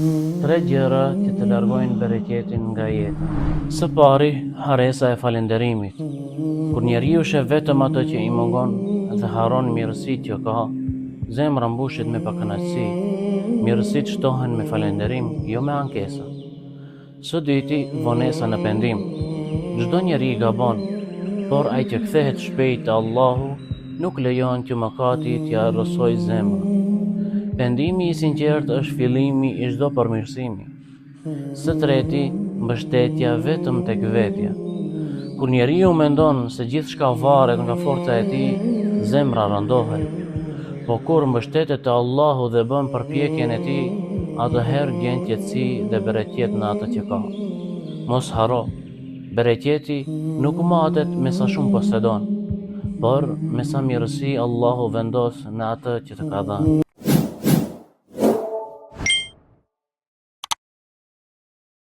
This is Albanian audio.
Tre gjëra që të largojnë bereqetin nga jeta. Së pari, haresa e falënderimit. Kur njeriu sheh vetëm atë që i mungon dhe haron mirësitë që ka, zemra mbushet me pakënaqësi. Mirësitë shtohen me falënderim, jo me ankesa. Së dyti, vonesa në pendim. Çdo njeri gabon, por ai që kthehet shpejt te Allahu nuk lejon që mëkati t'ia arrosojë zemrën. Pendimi i sinqert është fillimi i çdo përmirësimi. Së treti, mbështetja vetëm tek vetja. Kur njeriu mendon se gjithçka varet nga forca e tij, zemra rëndohet. Po kur mbështetet te Allahu dhe bën përpjekjen e tij, atëherë gjen qetësi dhe bereqet në atë që ka. Mos haro, bereqeti nuk matet me sa shumë posedon, por me sa mirësi Allahu vendos në atë që të ka dhënë.